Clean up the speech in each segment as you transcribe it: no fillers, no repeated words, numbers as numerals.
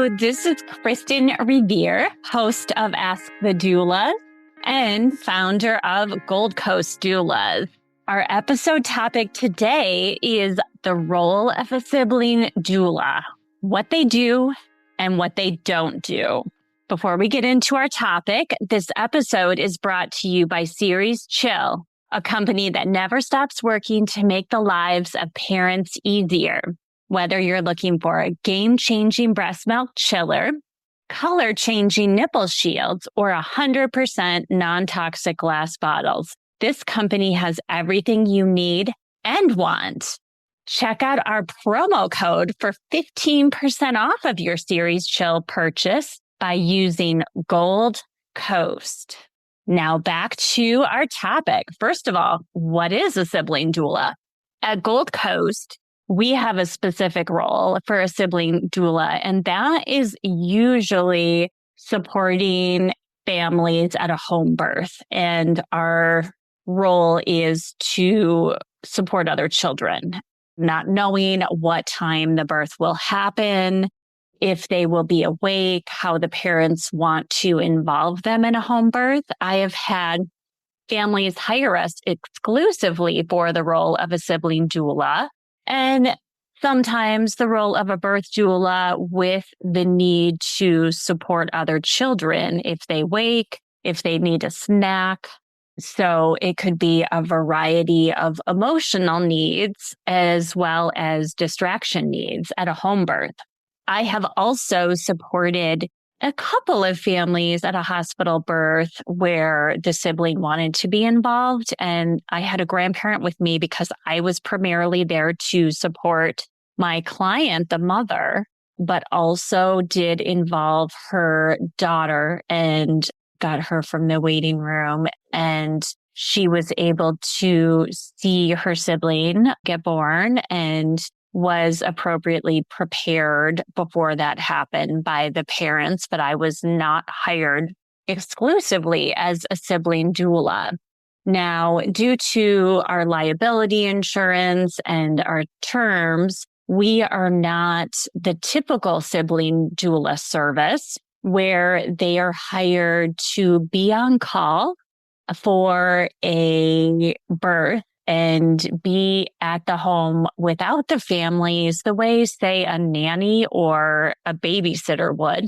Hello, this is Kristin Revere, host of Ask the Doulas and founder of Gold Coast Doulas. Our episode topic today is the role of a sibling doula, what they do and what they don't do. Before we get into our topic, this episode is brought to you by Series Chill, a company that never stops working to make the lives of parents easier. Whether you're looking for a game-changing breast milk chiller, color-changing nipple shields, or 100% non-toxic glass bottles, this company has everything you need and want. Check out our promo code for 15% off of your Series Chill purchase by using Gold Coast. Now back to our topic. First of all, what is a sibling doula? At Gold Coast, we have a specific role for a sibling doula, and that is usually supporting families at a home birth. And our role is to support other children, not knowing what time the birth will happen, if they will be awake, how the parents want to involve them in a home birth. I have had families hire us exclusively for the role of a sibling doula, and sometimes the role of a birth doula with the need to support other children if they wake, if they need a snack. So it could be a variety of emotional needs as well as distraction needs at a home birth. I have also supported a couple of families at a hospital birth where the sibling wanted to be involved, and I had a grandparent with me because I was primarily there to support my client, the mother, but also did involve her daughter and got her from the waiting room, and she was able to see her sibling get born and was appropriately prepared before that happened by the parents, but I was not hired exclusively as a sibling doula. Now, due to our liability insurance and our terms, we are not the typical sibling doula service where they are hired to be on call for a birth and be at the home without the families the way, say, a nanny or a babysitter would.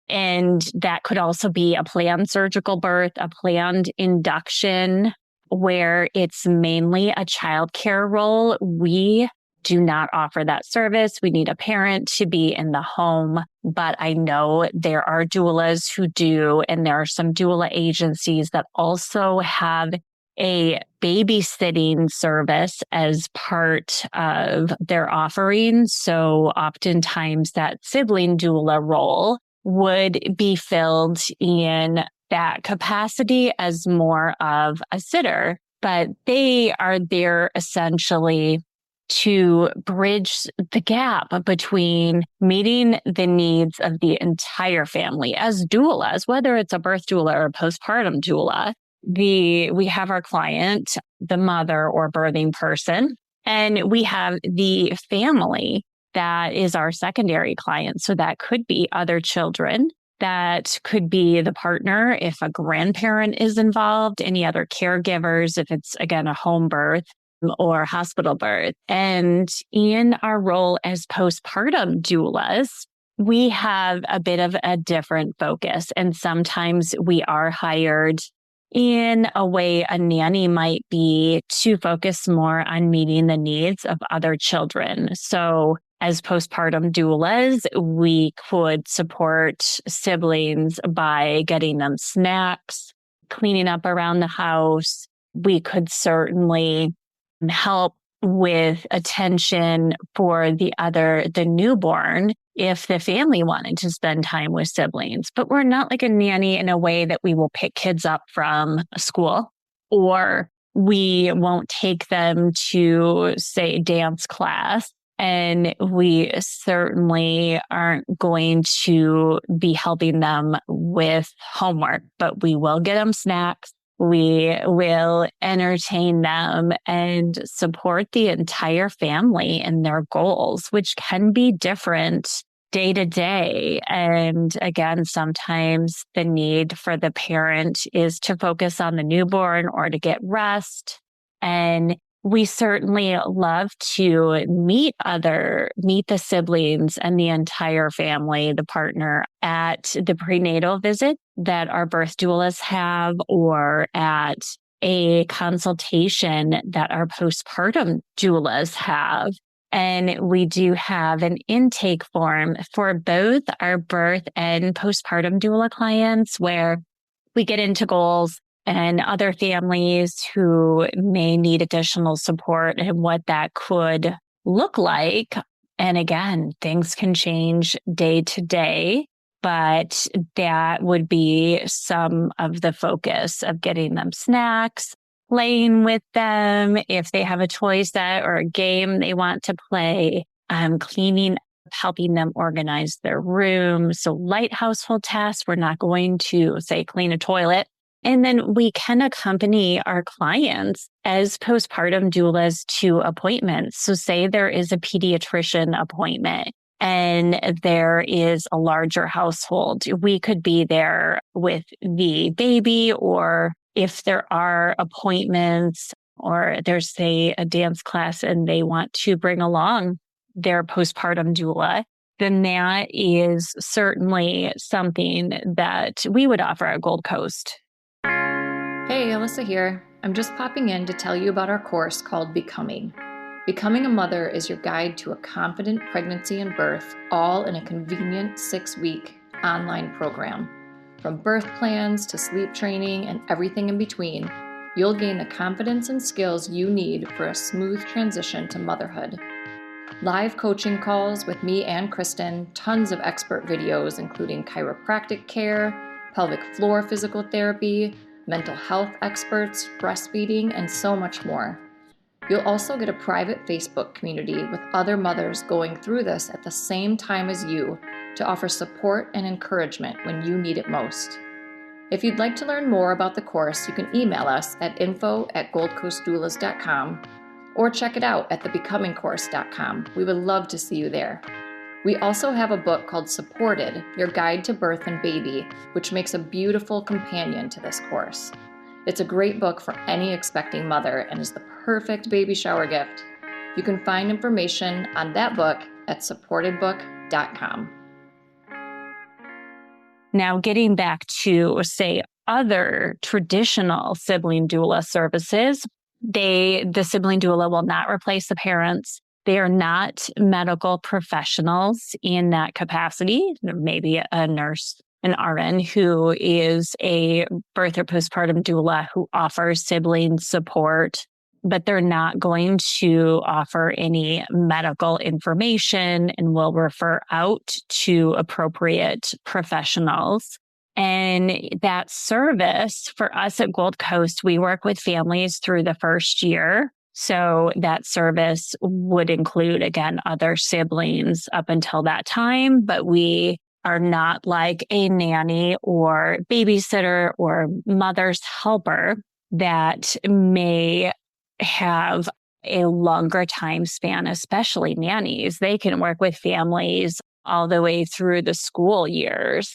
And that could also be a planned surgical birth, a planned induction, where it's mainly a childcare role. We do not offer that service. We need a parent to be in the home. But I know there are doulas who do, and there are some doula agencies that also have a babysitting service as part of their offering. So oftentimes that sibling doula role would be filled in that capacity as more of a sitter, but they are there essentially to bridge the gap between meeting the needs of the entire family as doulas, whether it's a birth doula or a postpartum doula. We have our client, the mother or birthing person, and we have the family that is our secondary client. So that could be other children. That could be the partner if a grandparent is involved, any other caregivers, if it's, again, a home birth or hospital birth. And in our role as postpartum doulas, we have a bit of a different focus. And sometimes we are hired in a way a nanny might be to focus more on meeting the needs of other children. So as postpartum doulas, we could support siblings by getting them snacks, cleaning up around the house. We could certainly help with attention for the newborn if the family wanted to spend time with siblings. But we're not like a nanny in a way that we will pick kids up from school, or we won't take them to, say, dance class. And we certainly aren't going to be helping them with homework, but we will get them snacks. We will entertain them and support the entire family in their goals, which can be different day to day. And again, sometimes the need for the parent is to focus on the newborn or to get rest. And we certainly love to meet the siblings and the entire family, the partner at the prenatal visit that our birth doulas have, or at a consultation that our postpartum doulas have. And we do have an intake form for both our birth and postpartum doula clients where we get into goals and other families who may need additional support and what that could look like. And again, things can change day to day, but that would be some of the focus of getting them snacks, playing with them if they have a toy set or a game they want to play, cleaning, helping them organize their room. So light household tasks, we're not going to say clean a toilet. And then we can accompany our clients as postpartum doulas to appointments. So say there is a pediatrician appointment and there is a larger household. We could be there with the baby, or if there are appointments or there's, say, a dance class and they want to bring along their postpartum doula, then that is certainly something that we would offer at Gold Coast. Hey, Alyssa here. I'm just popping in to tell you about our course called Becoming. Becoming a Mother is your guide to a confident pregnancy and birth, all in a convenient 6-week online program. From birth plans to sleep training and everything in between, you'll gain the confidence and skills you need for a smooth transition to motherhood. Live coaching calls with me and Kristin, tons of expert videos including chiropractic care, pelvic floor physical therapy, mental health experts, breastfeeding, and so much more. You'll also get a private Facebook community with other mothers going through this at the same time as you to offer support and encouragement when you need it most. If you'd like to learn more about the course, you can email us at info@goldcoastdoulas.com or check it out at thebecomingcourse.com. We would love to see you there. We also have a book called Supported, Your Guide to Birth and Baby, which makes a beautiful companion to this course. It's a great book for any expecting mother and is the perfect baby shower gift. You can find information on that book at supportedbook.com. Now, getting back to, say, other traditional sibling doula services, the sibling doula will not replace the parents. They are not medical professionals in that capacity. There may be a nurse, an RN who is a birth or postpartum doula who offers sibling support, but they're not going to offer any medical information and will refer out to appropriate professionals. And that service for us at Gold Coast, we work with families through the first year. So that service would include, again, other siblings up until that time, but we are not like a nanny or babysitter or mother's helper that may have a longer time span, especially nannies. They can work with families all the way through the school years.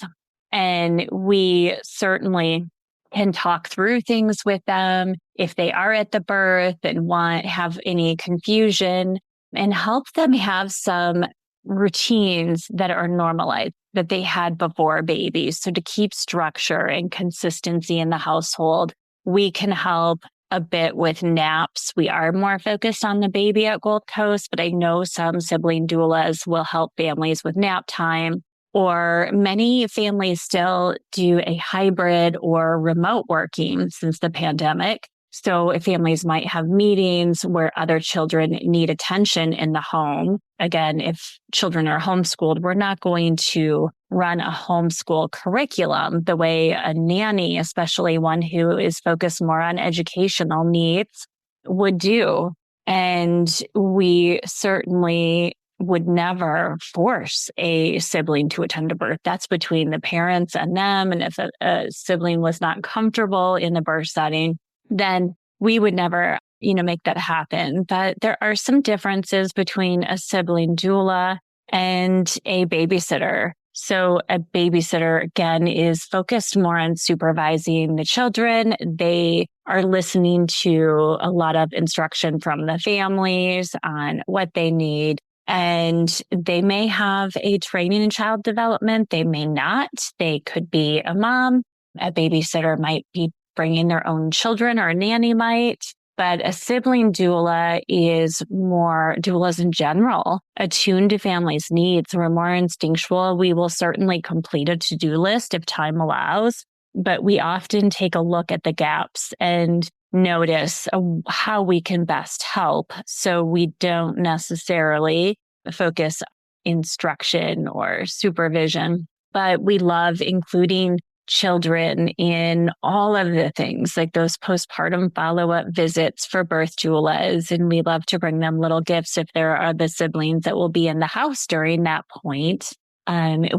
And we certainly can talk through things with them if they are at the birth and have any confusion, and help them have some routines that are normalized that they had before babies. So to keep structure and consistency in the household, we can help a bit with naps. We are more focused on the baby at Gold Coast, but I know some sibling doulas will help families with nap time. Or many families still do a hybrid or remote working since the pandemic. So if families might have meetings where other children need attention in the home. Again, if children are homeschooled, we're not going to run a homeschool curriculum the way a nanny, especially one who is focused more on educational needs, would do. And we certainly would never force a sibling to attend a birth. That's between the parents and them. And if a sibling was not comfortable in the birth setting, then we would never, make that happen. But there are some differences between a sibling doula and a babysitter. So a babysitter, again, is focused more on supervising the children. They are listening to a lot of instruction from the families on what they need. And they may have a training in child development. They may not. They could be a mom. A babysitter might be bringing their own children, or a nanny might. But a sibling doula is more, doulas in general, attuned to families' needs. We're more instinctual. We will certainly complete a to-do list if time allows, but we often take a look at the gaps and notice how we can best help. So we don't necessarily focus instruction or supervision, but we love including children in all of the things, like those postpartum follow-up visits for birth doulas. And we love to bring them little gifts if there are the siblings that will be in the house during that point.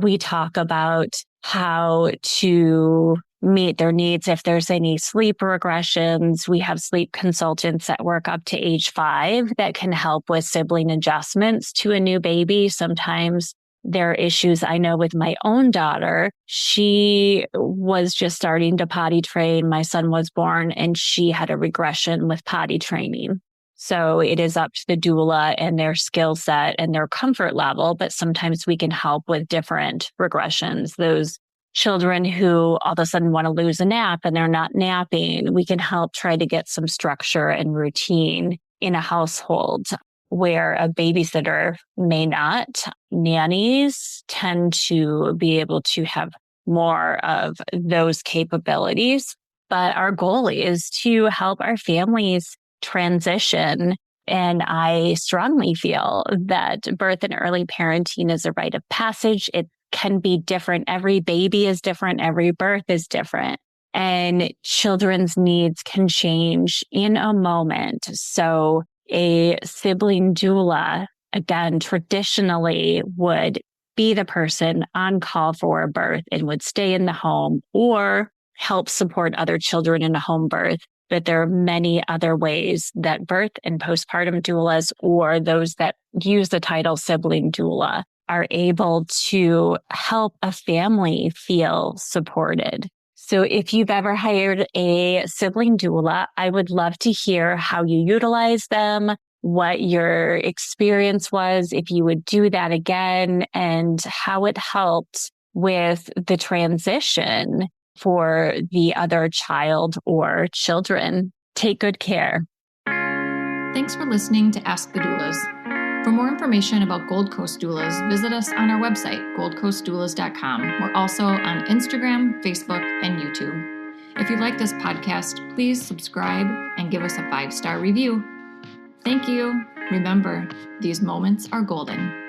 We talk about how to meet their needs if there's any sleep regressions. We have sleep consultants that work up to age 5 that can help with sibling adjustments to a new baby. Sometimes there are issues. I know with my own daughter, she was just starting to potty train. My son was born and she had a regression with potty training. So it is up to the doula and their skill set and their comfort level, but sometimes we can help with different regressions. Those children who all of a sudden want to lose a nap and they're not napping, we can help try to get some structure and routine in a household where a babysitter may not. Nannies tend to be able to have more of those capabilities. But our goal is to help our families transition. And I strongly feel that birth and early parenting is a rite of passage. It can be different. Every baby is different. Every birth is different. And children's needs can change in a moment. So a sibling doula, again, traditionally would be the person on call for a birth and would stay in the home or help support other children in a home birth. But there are many other ways that birth and postpartum doulas, or those that use the title sibling doula, are able to help a family feel supported. So if you've ever hired a sibling doula, I would love to hear how you utilize them, what your experience was, if you would do that again, and how it helped with the transition for the other child or children. Take good care. Thanks for listening to Ask the Doulas. For more information about Gold Coast Doulas, visit us on our website, goldcoastdoulas.com. We're also on Instagram, Facebook, and YouTube. If you like this podcast, please subscribe and give us a 5-star review. Thank you. Remember, these moments are golden.